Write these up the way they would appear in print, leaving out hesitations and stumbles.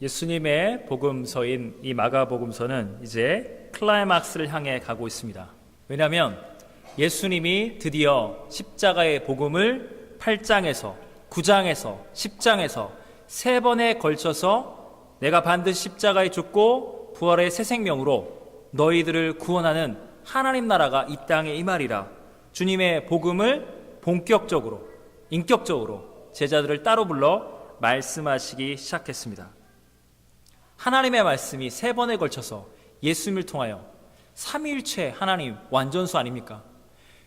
예수님의 복음서인 이 마가복음서는 이제 클라이막스를 향해 가고 있습니다. 왜냐하면 예수님이 드디어 십자가의 복음을 8장에서 9장에서 10장에서 3번에 걸쳐서 내가 반드시 십자가에 죽고 부활의 새 생명으로 너희들을 구원하는 하나님 나라가 이 땅에 임하리라, 주님의 복음을 본격적으로 인격적으로 제자들을 따로 불러 말씀하시기 시작했습니다. 하나님의 말씀이 3번에 걸쳐서 예수님을 통하여 삼위일체 하나님 완전수 아닙니까?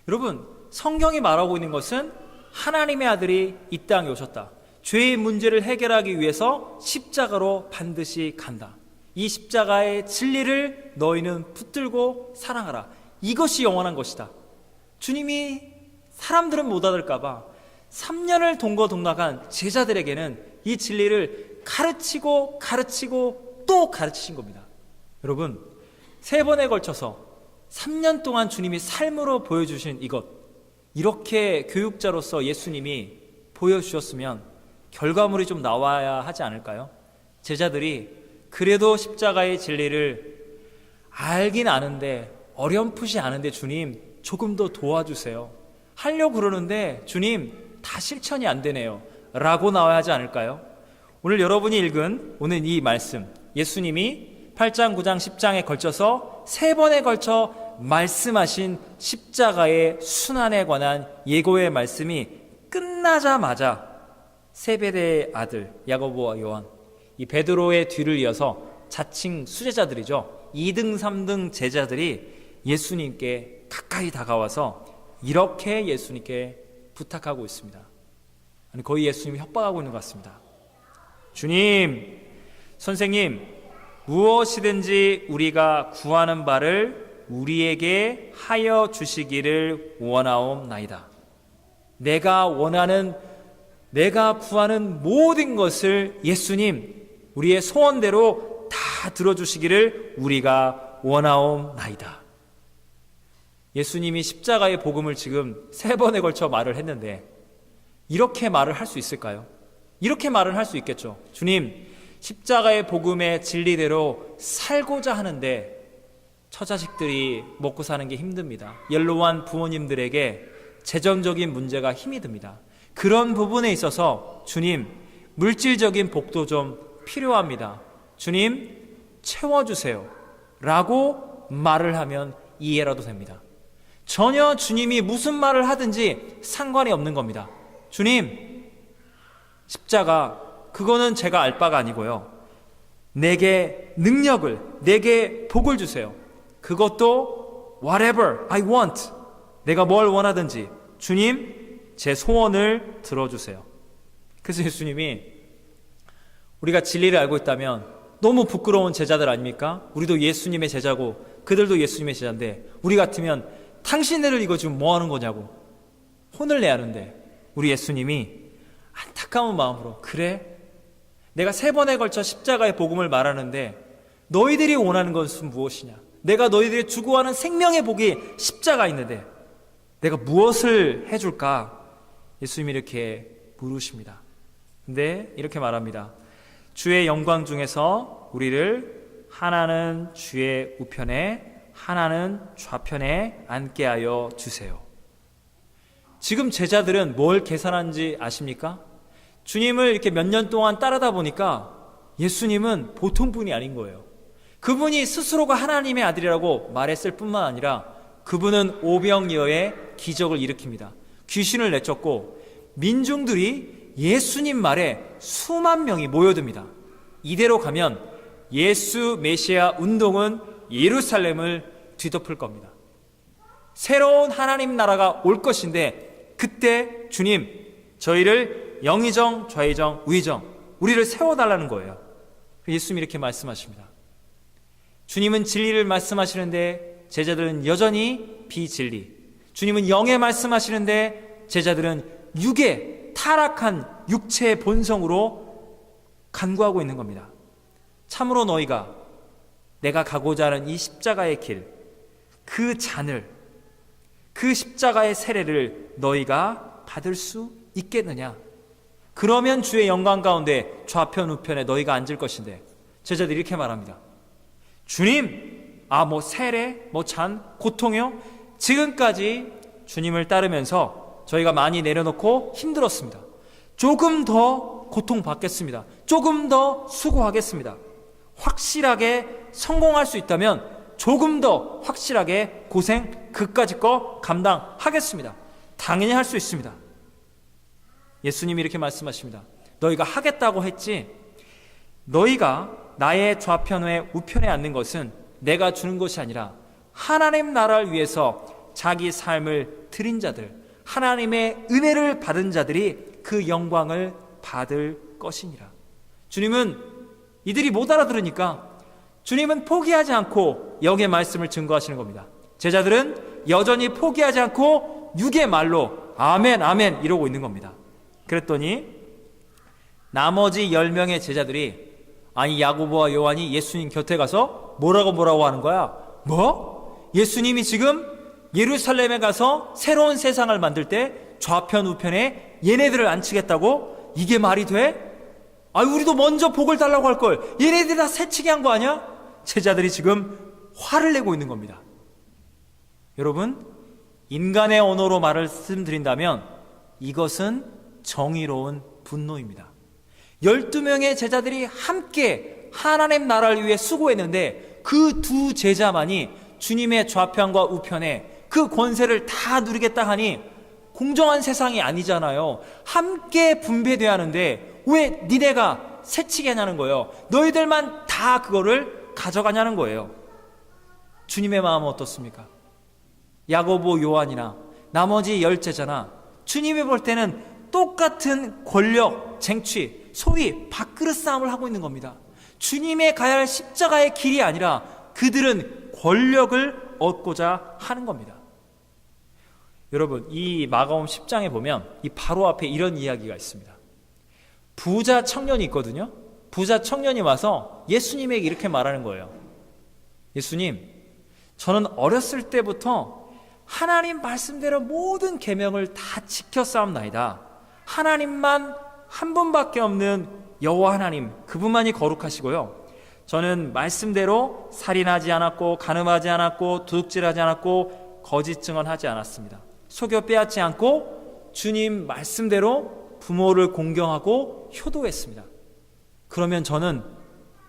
여러분, 성경이 말하고 있는 것은 하나님의 아들이 이 땅에 오셨다. 죄의 문제를 해결하기 위해서 십자가로 반드시 간다. 이 십자가의 진리를 너희는 붙들고 사랑하라. 이것이 영원한 것이다. 주님이 사람들은 못 알을까 봐 3년을 동거동락한 제자들에게는 이 진리를 가르치고 또 가르치신 겁니다. 여러분, 3번에 걸쳐서 3년 동안 주님이 삶으로 보여주신 이것, 이렇게 교육자로서 예수님이 보여주셨으면 결과물이 좀 나와야 하지 않을까요? 제자들이 그래도 십자가의 진리를 알긴 아는데, 어렴풋이 아는데 주님 조금 더 도와주세요, 하려고 그러는데 주님 다 실천이 안 되네요 라고 나와야 하지 않을까요? 오늘 여러분이 읽은 오늘 이 말씀, 예수님이 8장, 9장, 10장에 걸쳐서 3번에 걸쳐 말씀하신 십자가의 순환에 관한 예고의 말씀이 끝나자마자 세베대의 아들 야고보와 요한, 이 베드로의 뒤를 이어서 자칭 수제자들이죠, 2등, 3등 제자들이 예수님께 가까이 다가와서 이렇게 예수님께 부탁하고 있습니다. 아니, 거의 예수님이 협박하고 있는 것 같습니다. 주님, 선생님, 무엇이든지 우리가 구하는 바를 우리에게 하여 주시기를 원하옵나이다. 내가 구하는 모든 것을 예수님, 우리의 소원대로 다 들어주시기를 우리가 원하옵나이다. 예수님이 십자가의 복음을 지금 3번에 걸쳐 말을 했는데 이렇게 말을 할 수 있을까요? 이렇게 말을 할 수 있겠죠. 주님, 십자가의 복음의 진리대로 살고자 하는데 처자식들이 먹고 사는 게 힘듭니다. 연로한 부모님들에게 재정적인 문제가 힘이 듭니다. 그런 부분에 있어서 주님, 물질적인 복도 좀 필요합니다. 주님, 채워주세요 라고 말을 하면 이해라도 됩니다. 전혀 주님이 무슨 말을 하든지 상관이 없는 겁니다. 주님, 십자가 그거는 제가 알 바가 아니고요, 내게 능력을, 내게 복을 주세요. 그것도 whatever I want, 내가 뭘 원하든지 주님, 제 소원을 들어주세요. 그래서 예수님이, 우리가 진리를 알고 있다면 너무 부끄러운 제자들 아닙니까? 우리도 예수님의 제자고 그들도 예수님의 제자인데 우리 같으면 당신네들 이거 지금 뭐 하는 거냐고 혼을 내야 하는데, 우리 예수님이 안타까운 마음으로, 그래, 내가 3번에 걸쳐 십자가의 복음을 말하는데 너희들이 원하는 것은 무엇이냐? 내가 너희들이 추구하는 생명의 복이 십자가 있는데 내가 무엇을 해줄까? 예수님이 이렇게 물으십니다. 근데 이렇게 말합니다. 주의 영광 중에서 우리를 하나는 주의 우편에 하나는 좌편에 앉게 하여 주세요. 지금 제자들은 뭘 계산한지 아십니까? 주님을 이렇게 몇 년 동안 따르다 보니까 예수님은 보통 분이 아닌 거예요. 그분이 스스로가 하나님의 아들이라고 말했을 뿐만 아니라 그분은 오병이어의 기적을 일으킵니다. 귀신을 내쫓고 민중들이 예수님 말에 수만 명이 모여듭니다. 이대로 가면 예수 메시아 운동은 예루살렘을 뒤덮을 겁니다. 새로운 하나님 나라가 올 것인데 그때 주님, 저희를 영의정, 좌의정, 우의정, 우리를 세워달라는 거예요. 예수님이 이렇게 말씀하십니다. 주님은 진리를 말씀하시는데 제자들은 여전히 비진리, 주님은 영에 말씀하시는데 제자들은 육의 타락한 육체의 본성으로 간구하고 있는 겁니다. 참으로 너희가 내가 가고자 하는 이 십자가의 길, 그 잔을, 그 십자가의 세례를 너희가 받을 수 있겠느냐? 그러면 주의 영광 가운데 좌편 우편에 너희가 앉을 것인데, 제자들이 이렇게 말합니다. 주님, 세례, 잔, 고통이요? 지금까지 주님을 따르면서 저희가 많이 내려놓고 힘들었습니다. 조금 더 고통받겠습니다. 조금 더 수고하겠습니다. 확실하게 성공할 수 있다면 조금 더 확실하게 고생 그까짓 거 감당하겠습니다. 당연히 할 수 있습니다. 예수님이 이렇게 말씀하십니다. 너희가 하겠다고 했지, 너희가 나의 좌편에 우편에 앉는 것은 내가 주는 것이 아니라 하나님 나라를 위해서 자기 삶을 드린 자들, 하나님의 은혜를 받은 자들이 그 영광을 받을 것이니라. 주님은 이들이 못 알아들으니까 주님은 포기하지 않고 영의 말씀을 증거하시는 겁니다. 제자들은 여전히 포기하지 않고 육의 말로 아멘 아멘 이러고 있는 겁니다. 그랬더니 나머지 10명의 제자들이, 야고보와 요한이 예수님 곁에 가서 뭐라고 하는 거야? 뭐? 예수님이 지금 예루살렘에 가서 새로운 세상을 만들 때 좌편 우편에 얘네들을 앉히겠다고? 이게 말이 돼? 우리도 먼저 복을 달라고 할 걸. 얘네들이 다 새치기 한 거 아니야? 제자들이 지금 화를 내고 있는 겁니다. 여러분, 인간의 언어로 말씀드린다면 이것은 정의로운 분노입니다. 12명의 제자들이 함께 하나님 나라를 위해 수고했는데 그 두 제자만이 주님의 좌편과 우편에 그 권세를 다 누리겠다 하니 공정한 세상이 아니잖아요. 함께 분배돼야 하는데 왜 니네가 새치게 하냐는 거예요. 너희들만 다 그거를 가져가냐는 거예요. 주님의 마음은 어떻습니까? 야고보, 요한이나 나머지 10제자나 주님이 볼 때는 똑같은 권력, 쟁취, 소위 밥그릇 싸움을 하고 있는 겁니다. 주님의 가야 할 십자가의 길이 아니라 그들은 권력을 얻고자 하는 겁니다. 여러분, 이 마가복음 10장에 보면 이 바로 앞에 이런 이야기가 있습니다. 부자 청년이 있거든요. 부자 청년이 와서 예수님에게 이렇게 말하는 거예요. 예수님, 저는 어렸을 때부터 하나님 말씀대로 모든 계명을 다 지켰사옵나이다. 하나님만 한 분밖에 없는 여호와 하나님, 그분만이 거룩하시고요. 저는 말씀대로 살인하지 않았고 간음하지 않았고 도둑질하지 않았고 거짓 증언하지 않았습니다. 속여 빼앗지 않고 주님 말씀대로 부모를 공경하고 효도했습니다. 그러면 저는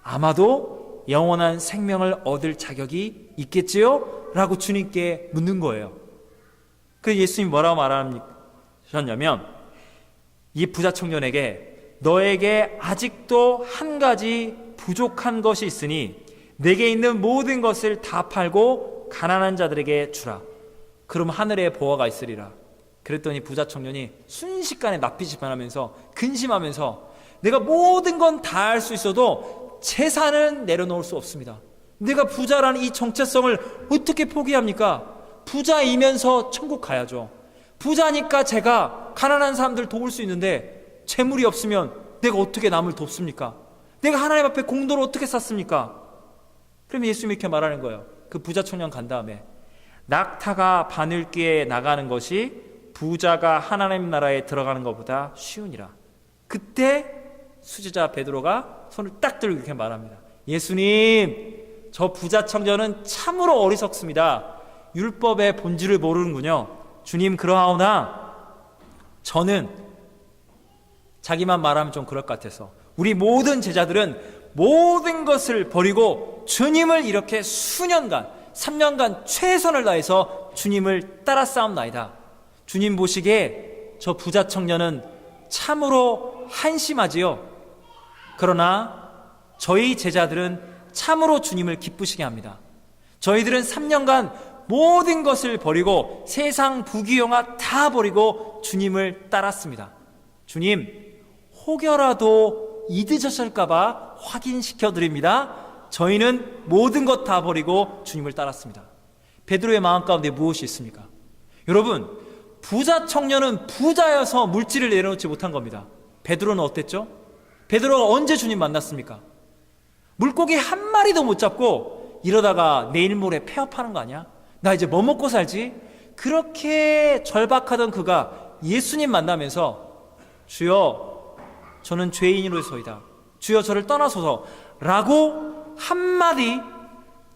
아마도 영원한 생명을 얻을 자격이 있겠지요? 라고 주님께 묻는 거예요. 그래서 예수님이 뭐라고 말하셨냐면, 이 부자 청년에게 너에게 아직도 한 가지 부족한 것이 있으니 내게 있는 모든 것을 다 팔고 가난한 자들에게 주라. 그럼 하늘에 보화가 있으리라. 그랬더니 부자 청년이 순식간에 낯빛이 변하면서 근심하면서, 내가 모든 건 다 할 수 있어도 재산은 내려놓을 수 없습니다. 내가 부자라는 이 정체성을 어떻게 포기합니까? 부자이면서 천국 가야죠. 부자니까 제가 가난한 사람들 도울 수 있는데 재물이 없으면 내가 어떻게 남을 돕습니까? 내가 하나님 앞에 공도를 어떻게 쌓습니까? 그러면 예수님이 이렇게 말하는 거예요. 그 부자 청년 간 다음에, 낙타가 바늘귀에 나가는 것이 부자가 하나님 나라에 들어가는 것보다 쉬우니라. 그때 수제자 베드로가 손을 딱 들고 이렇게 말합니다. 예수님, 저 부자 청년은 참으로 어리석습니다. 율법의 본질을 모르는군요. 주님, 그러하오나 저는, 자기만 말하면 좀 그럴 것 같아서, 우리 모든 제자들은 모든 것을 버리고 주님을 이렇게 수년간, 3년간 최선을 다해서 주님을 따라 싸움나이다. 주님 보시기에 저 부자 청년은 참으로 한심하지요. 그러나 저희 제자들은 참으로 주님을 기쁘시게 합니다. 저희들은 3년간 모든 것을 버리고 세상 부귀영화 다 버리고 주님을 따랐습니다. 주님, 혹여라도 잊으셨을까봐 확인시켜 드립니다. 저희는 모든 것 다 버리고 주님을 따랐습니다. 베드로의 마음 가운데 무엇이 있습니까? 여러분, 부자 청년은 부자여서 물질을 내려놓지 못한 겁니다. 베드로는 어땠죠? 베드로가 언제 주님 만났습니까? 물고기 한 마리도 못 잡고 이러다가 내일 모레 폐업하는 거 아니야? 나 이제 뭐 먹고 살지? 그렇게 절박하던 그가 예수님 만나면서, 주여, 저는 죄인으로서이다. 주여 저를 떠나소서 라고 한마디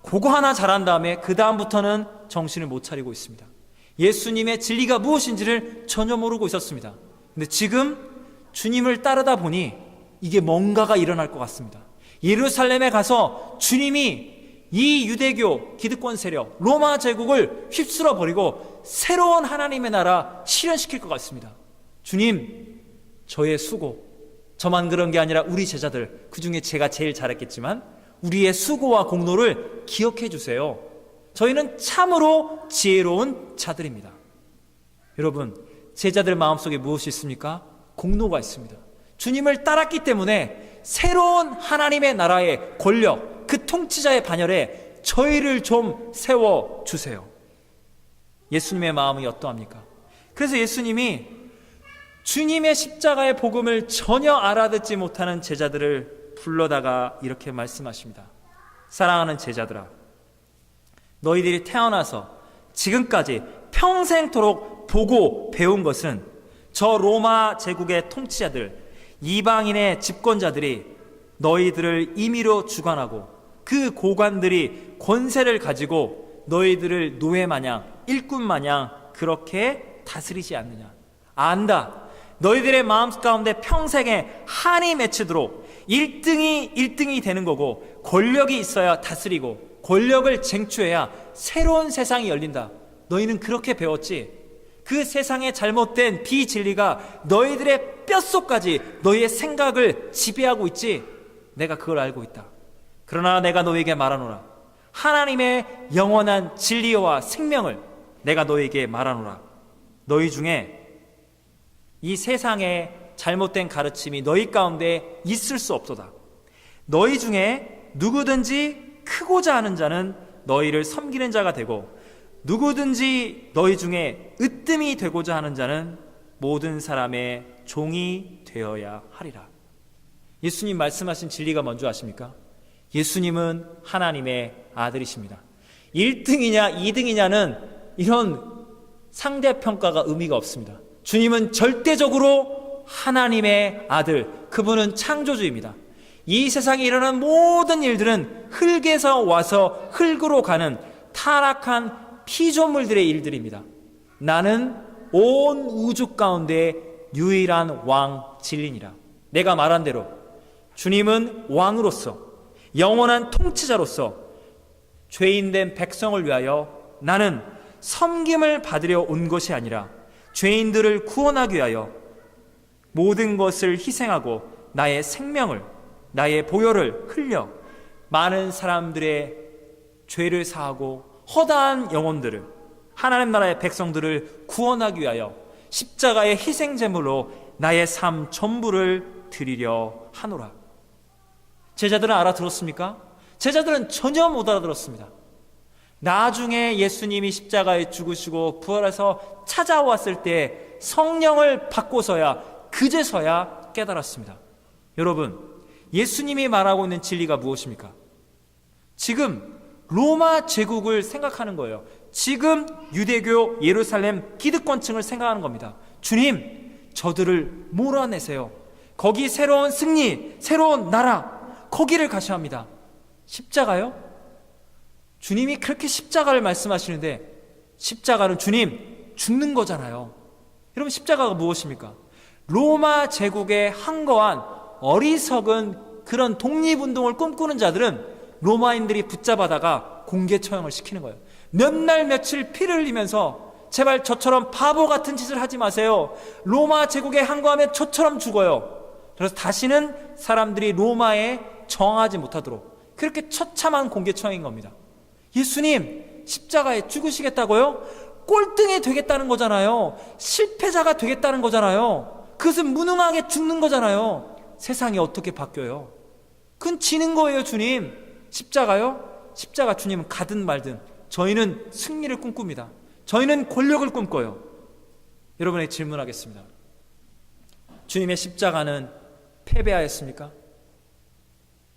그거 하나 잘한 다음에 그 다음부터는 정신을 못 차리고 있습니다. 예수님의 진리가 무엇인지를 전혀 모르고 있었습니다. 근데 지금 주님을 따르다 보니 이게 뭔가가 일어날 것 같습니다. 예루살렘에 가서 주님이 이 유대교 기득권 세력 로마 제국을 휩쓸어 버리고 새로운 하나님의 나라 실현시킬 것 같습니다. 주님, 저의 수고, 저만 그런 게 아니라 우리 제자들, 그 중에 제가 제일 잘했겠지만 우리의 수고와 공로를 기억해 주세요. 저희는 참으로 지혜로운 자들입니다. 여러분, 제자들 마음속에 무엇이 있습니까? 공로가 있습니다. 주님을 따랐기 때문에 새로운 하나님의 나라의 권력, 그 통치자의 반열에 저희를 좀 세워주세요. 예수님의 마음이 어떠합니까? 그래서 예수님이 주님의 십자가의 복음을 전혀 알아듣지 못하는 제자들을 불러다가 이렇게 말씀하십니다. 사랑하는 제자들아, 너희들이 태어나서 지금까지 평생토록 보고 배운 것은 저 로마 제국의 통치자들, 이방인의 집권자들이 너희들을 임의로 주관하고 그 고관들이 권세를 가지고 너희들을 노예마냥, 일꾼마냥 그렇게 다스리지 않느냐. 안다. 너희들의 마음 가운데 평생에 한이 맺히도록 1등이 되는 거고, 권력이 있어야 다스리고 권력을 쟁취해야 새로운 세상이 열린다. 너희는 그렇게 배웠지. 그 세상의 잘못된 비진리가 너희들의 뼛속까지 너희의 생각을 지배하고 있지. 내가 그걸 알고 있다. 그러나 내가 너희에게 말하노라. 하나님의 영원한 진리와 생명을 내가 너희에게 말하노라. 너희 중에 이 세상의 잘못된 가르침이 너희 가운데 있을 수 없도다. 너희 중에 누구든지 크고자 하는 자는 너희를 섬기는 자가 되고, 누구든지 너희 중에 으뜸이 되고자 하는 자는 모든 사람의 종이 되어야 하리라. 예수님 말씀하신 진리가 뭔지 아십니까? 예수님은 하나님의 아들이십니다. 1등이냐 2등이냐는 이런 상대평가가 의미가 없습니다. 주님은 절대적으로 하나님의 아들, 그분은 창조주입니다. 이 세상에 일어나는 모든 일들은 흙에서 와서 흙으로 가는 타락한 피조물들의 일들입니다. 나는 온 우주 가운데 유일한 왕 진리니라. 내가 말한 대로 주님은 왕으로서, 영원한 통치자로서 죄인된 백성을 위하여 나는 섬김을 받으려 온 것이 아니라 죄인들을 구원하기 위하여 모든 것을 희생하고 나의 생명을, 나의 보혈을 흘려 많은 사람들의 죄를 사하고 허다한 영혼들을, 하나님 나라의 백성들을 구원하기 위하여 십자가의 희생제물로 나의 삶 전부를 드리려 하노라. 제자들은 알아들었습니까? 제자들은 전혀 못 알아들었습니다. 나중에 예수님이 십자가에 죽으시고 부활해서 찾아왔을 때 성령을 받고서야, 그제서야 깨달았습니다. 여러분, 예수님이 말하고 있는 진리가 무엇입니까? 지금 로마 제국을 생각하는 거예요. 지금 유대교 예루살렘 기득권층을 생각하는 겁니다. 주님, 저들을 몰아내세요. 거기 새로운 승리, 새로운 나라, 거기를 가셔야 합니다. 십자가요? 주님이 그렇게 십자가를 말씀하시는데, 십자가는 주님 죽는 거잖아요. 여러분, 십자가가 무엇입니까? 로마 제국의 한거한 어리석은 그런 독립운동을 꿈꾸는 자들은 로마인들이 붙잡아다가 공개 처형을 시키는 거예요. 몇 날 며칠 피를 흘리면서 제발 저처럼 바보 같은 짓을 하지 마세요. 로마 제국에 항거하면 저처럼 죽어요. 그래서 다시는 사람들이 로마에 정하지 못하도록 그렇게 처참한 공개 처형인 겁니다. 예수님 십자가에 죽으시겠다고요? 꼴등이 되겠다는 거잖아요. 실패자가 되겠다는 거잖아요. 그것은 무능하게 죽는 거잖아요. 세상이 어떻게 바뀌어요? 그건 지는 거예요. 주님, 십자가요? 십자가 주님은 가든 말든 저희는 승리를 꿈꿉니다. 저희는 권력을 꿈꿔요. 여러분에게 질문하겠습니다. 주님의 십자가는 패배하였습니까?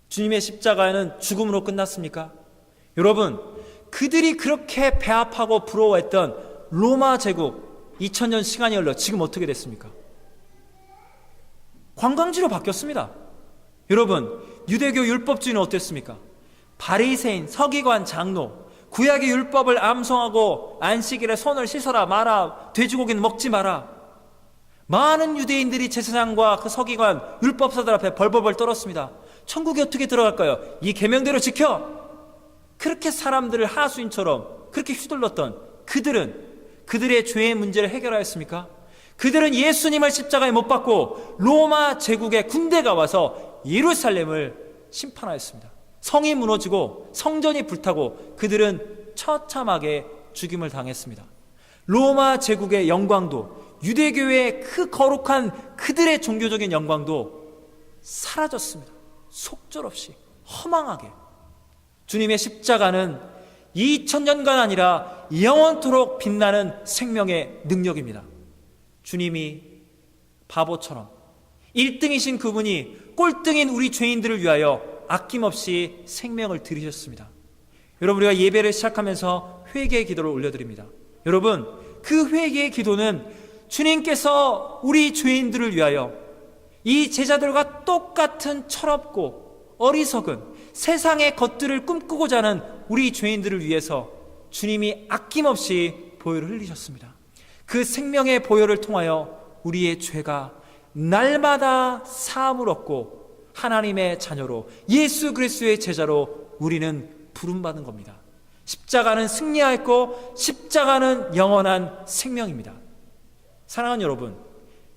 주님의 십자가는 죽음으로 끝났습니까? 여러분, 그들이 그렇게 배합하고 부러워했던 로마 제국 2000년 시간이 흘러 지금 어떻게 됐습니까? 관광지로 바뀌었습니다. 여러분, 유대교 율법주의는 어땠습니까? 바리새인, 서기관, 장로, 구약의 율법을 암송하고 안식일에 손을 씻어라 마라, 돼지고기는 먹지 마라. 많은 유대인들이 제사장과 그 서기관, 율법사들 앞에 벌벌벌 떨었습니다. 천국에 어떻게 들어갈까요? 이 계명대로 지켜! 그렇게 사람들을 하수인처럼 그렇게 휘둘렀던 그들은 그들의 죄의 문제를 해결하였습니까? 그들은 예수님을 십자가에 못 박고 로마 제국의 군대가 와서 예루살렘을 심판하였습니다. 성이 무너지고 성전이 불타고 그들은 처참하게 죽임을 당했습니다. 로마 제국의 영광도, 유대교의 그 거룩한 그들의 종교적인 영광도 사라졌습니다. 속절없이 허망하게. 주님의 십자가는 2000년간 아니라 영원토록 빛나는 생명의 능력입니다. 주님이 바보처럼 1등이신 그분이 꼴등인 우리 죄인들을 위하여 아낌없이 생명을 들이셨습니다. 여러분, 우리가 예배를 시작하면서 회개의 기도를 올려드립니다. 여러분, 그 회개의 기도는 주님께서 우리 죄인들을 위하여 이 제자들과 똑같은 철없고 어리석은 세상의 것들을 꿈꾸고자 하는 우리 죄인들을 위해서 주님이 아낌없이 보혈을 흘리셨습니다. 그 생명의 보혈을 통하여 우리의 죄가 날마다 사함을 얻고 하나님의 자녀로, 예수 그리스도의 제자로 우리는 부름받은 겁니다. 십자가는 승리하였고 십자가는 영원한 생명입니다. 사랑하는 여러분,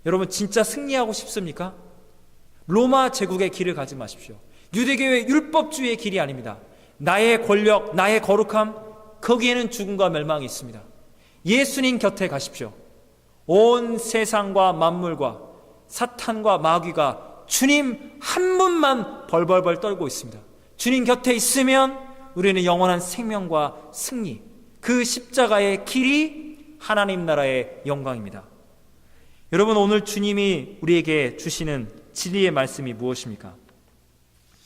여러분 진짜 승리하고 싶습니까? 로마 제국의 길을 가지 마십시오. 유대교의 율법주의의 길이 아닙니다. 나의 권력, 나의 거룩함, 거기에는 죽음과 멸망이 있습니다. 예수님 곁에 가십시오. 온 세상과 만물과 사탄과 마귀가 주님 한 분만 벌벌벌 떨고 있습니다. 주님 곁에 있으면 우리는 영원한 생명과 승리, 그 십자가의 길이 하나님 나라의 영광입니다. 여러분, 오늘 주님이 우리에게 주시는 진리의 말씀이 무엇입니까?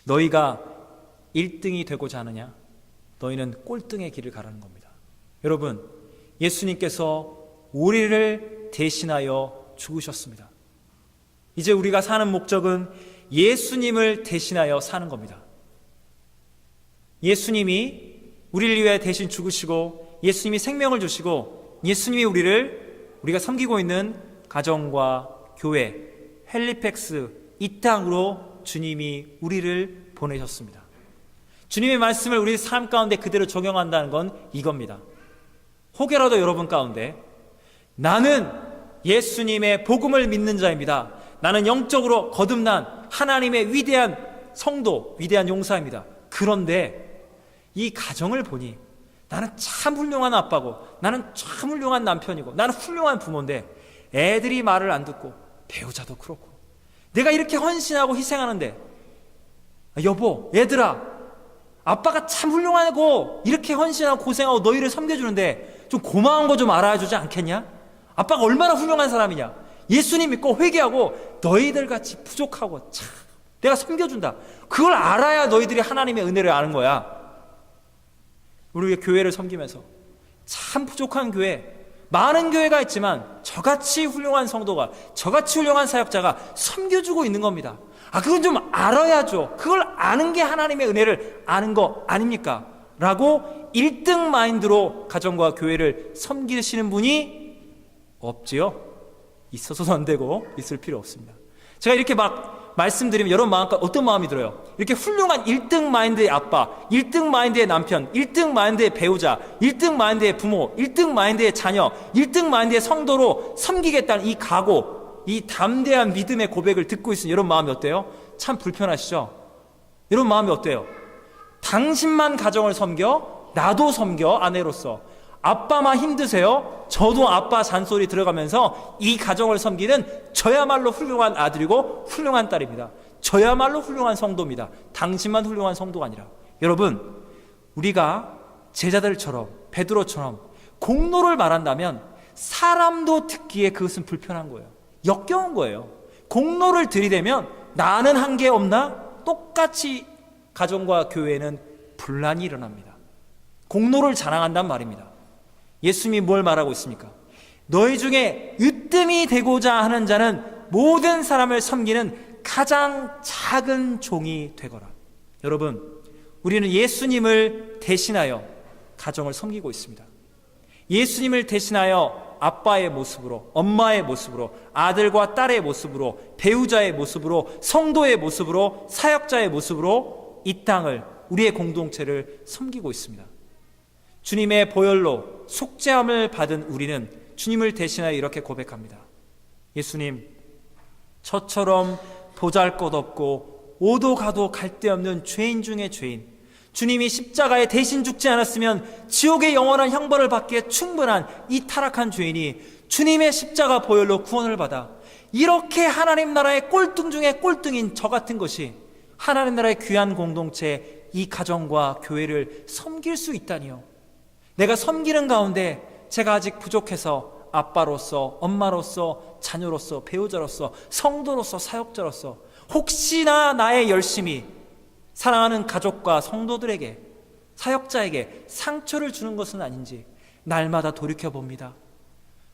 너희가 1등이 되고자 하느냐? 너희는 꼴등의 길을 가라는 겁니다. 여러분, 예수님께서 우리를 대신하여 죽으셨습니다. 이제 우리가 사는 목적은 예수님을 대신하여 사는 겁니다. 예수님이 우리를 위해 대신 죽으시고 예수님이 생명을 주시고 예수님이 우리가 섬기고 있는 가정과 교회, 헬리팩스, 이 땅으로 주님이 우리를 보내셨습니다. 주님의 말씀을 우리 삶 가운데 그대로 적용한다는 건 이겁니다. 혹여라도 여러분 가운데 나는 예수님의 복음을 믿는 자입니다. 나는 영적으로 거듭난 하나님의 위대한 성도, 위대한 용사입니다. 그런데 이 가정을 보니 나는 참 훌륭한 아빠고 나는 참 훌륭한 남편이고 나는 훌륭한 부모인데 애들이 말을 안 듣고 배우자도 그렇고 내가 이렇게 헌신하고 희생하는데 여보, 얘들아, 아빠가 참 훌륭하고 이렇게 헌신하고 고생하고 너희를 섬겨주는데 좀 고마운 거 좀 알아주지 않겠냐? 아빠가 얼마나 훌륭한 사람이냐? 예수님 믿고 회개하고 너희들 같이 부족하고 참 내가 섬겨준다. 그걸 알아야 너희들이 하나님의 은혜를 아는 거야. 우리 교회를 섬기면서 참 부족한 교회, 많은 교회가 있지만 저같이 훌륭한 성도가, 저같이 훌륭한 사역자가 섬겨주고 있는 겁니다. 그건 좀 알아야죠. 그걸 아는 게 하나님의 은혜를 아는 거 아닙니까? 라고 1등 마인드로 가정과 교회를 섬기시는 분이 없지요. 있어서도 안 되고 있을 필요 없습니다. 제가 이렇게 막 말씀드리면 여러분 마음과 어떤 마음이 들어요? 이렇게 훌륭한 1등 마인드의 아빠, 1등 마인드의 남편, 1등 마인드의 배우자, 1등 마인드의 부모, 1등 마인드의 자녀, 1등 마인드의 성도로 섬기겠다는 이 각오, 이 담대한 믿음의 고백을 듣고 있으니 여러분 마음이 어때요? 참 불편하시죠? 여러분 마음이 어때요? 당신만 가정을 섬겨? 나도 섬겨, 아내로서. 아빠만 힘드세요? 저도 아빠 잔소리 들어가면서 이 가정을 섬기는 저야말로 훌륭한 아들이고 훌륭한 딸입니다. 저야말로 훌륭한 성도입니다. 당신만 훌륭한 성도가 아니라. 여러분, 우리가 제자들처럼 베드로처럼 공로를 말한다면 사람도 듣기에 그것은 불편한 거예요. 역겨운 거예요. 공로를 들이대면 나는 한 게 없나? 똑같이 가정과 교회에는 분란이 일어납니다. 공로를 자랑한단 말입니다. 예수님이 뭘 말하고 있습니까? 너희 중에 으뜸이 되고자 하는 자는 모든 사람을 섬기는 가장 작은 종이 되거라. 여러분, 우리는 예수님을 대신하여 가정을 섬기고 있습니다. 예수님을 대신하여 아빠의 모습으로, 엄마의 모습으로, 아들과 딸의 모습으로, 배우자의 모습으로, 성도의 모습으로, 사역자의 모습으로 이 땅을, 우리의 공동체를 섬기고 있습니다. 주님의 보혈로 속죄함을 받은 우리는 주님을 대신하여 이렇게 고백합니다. 예수님, 저처럼 보잘것없고 오도 가도 갈 데 없는 죄인 중에 죄인, 주님이 십자가에 대신 죽지 않았으면 지옥의 영원한 형벌을 받기에 충분한 이 타락한 죄인이 주님의 십자가 보혈로 구원을 받아 이렇게 하나님 나라의 꼴등 중에 꼴등인 저 같은 것이 하나님 나라의 귀한 공동체, 이 가정과 교회를 섬길 수 있다니요. 내가 섬기는 가운데 제가 아직 부족해서 아빠로서, 엄마로서, 자녀로서, 배우자로서, 성도로서, 사역자로서 혹시나 나의 열심이 사랑하는 가족과 성도들에게, 사역자에게 상처를 주는 것은 아닌지 날마다 돌이켜봅니다.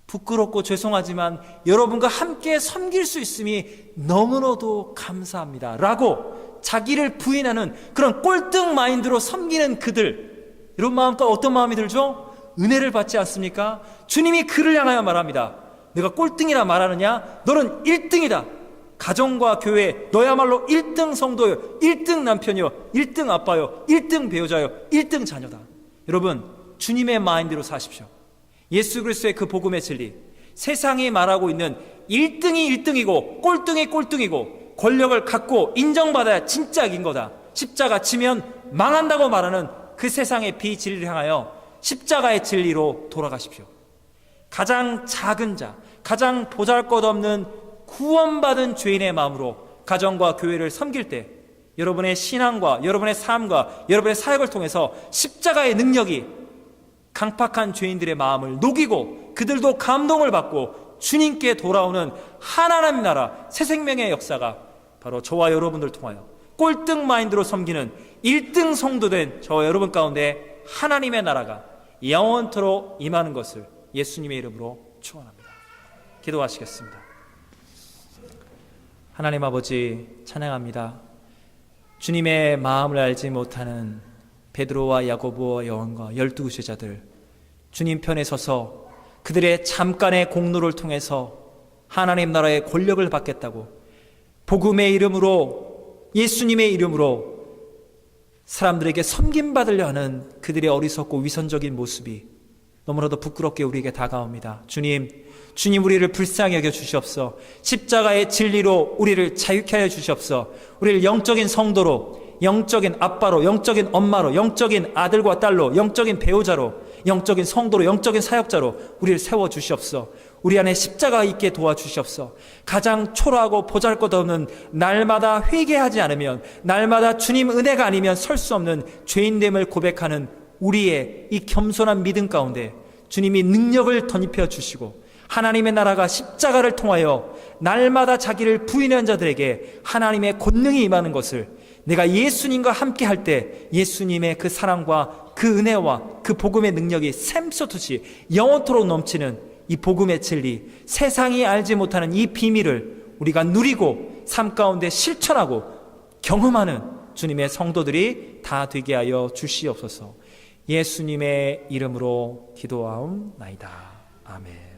부끄럽고 죄송하지만 여러분과 함께 섬길 수 있음이 너무나도 감사합니다 라고 자기를 부인하는 그런 꼴등 마인드로 섬기는 그들, 이런 마음과 어떤 마음이 들죠? 은혜를 받지 않습니까? 주님이 그를 향하여 말합니다. 내가 꼴등이라 말하느냐? 너는 1등이다. 가정과 교회, 너야말로 1등 성도요, 1등 남편이요, 1등 아빠요, 1등 배우자요, 1등 자녀다. 여러분, 주님의 마인드로 사십시오. 예수 그리스도의 그 복음의 진리, 세상이 말하고 있는 1등이 1등이고 꼴등이 꼴등이고 권력을 갖고 인정받아야 진짜 이긴 거다, 십자가 지면 망한다고 말하는 그 세상의 비진리를 향하여 십자가의 진리로 돌아가십시오. 가장 작은 자, 가장 보잘것없는 구원받은 죄인의 마음으로 가정과 교회를 섬길 때 여러분의 신앙과 여러분의 삶과 여러분의 사역을 통해서 십자가의 능력이 강팍한 죄인들의 마음을 녹이고 그들도 감동을 받고 주님께 돌아오는 하나님 나라 새 생명의 역사가 바로 저와 여러분들 통하여 꼴등 마인드로 섬기는 1등 성도된 저와 여러분 가운데 하나님의 나라가 영원토록 임하는 것을 예수님의 이름으로 축원합니다. 기도하시겠습니다. 하나님 아버지, 찬양합니다. 주님의 마음을 알지 못하는 베드로와 야고보와 요한과 12 제자들, 주님 편에 서서 그들의 잠깐의 공로를 통해서 하나님 나라의 권력을 받겠다고 복음의 이름으로, 예수님의 이름으로 사람들에게 섬김받으려 하는 그들의 어리석고 위선적인 모습이 너무나도 부끄럽게 우리에게 다가옵니다. 주님 우리를 불쌍히 여겨 주시옵소서. 십자가의 진리로 우리를 자유케 하여 주시옵소서. 우리를 영적인 성도로, 영적인 아빠로, 영적인 엄마로, 영적인 아들과 딸로, 영적인 배우자로, 영적인 성도로, 영적인 사역자로 우리를 세워 주시옵소서. 우리 안에 십자가 있게 도와주시옵소서. 가장 초라하고 보잘것없는, 날마다 회개하지 않으면, 날마다 주님 은혜가 아니면 설 수 없는 죄인됨을 고백하는 우리의 이 겸손한 믿음 가운데 주님이 능력을 덧입혀 주시고 하나님의 나라가 십자가를 통하여 날마다 자기를 부인한 자들에게 하나님의 권능이 임하는 것을, 내가 예수님과 함께 할 때 예수님의 그 사랑과 그 은혜와 그 복음의 능력이 샘솟듯이 영원토록 넘치는 이 복음의 진리, 세상이 알지 못하는 이 비밀을 우리가 누리고 삶 가운데 실천하고 경험하는 주님의 성도들이 다 되게 하여 주시옵소서. 예수님의 이름으로 기도하옵나이다. 아멘.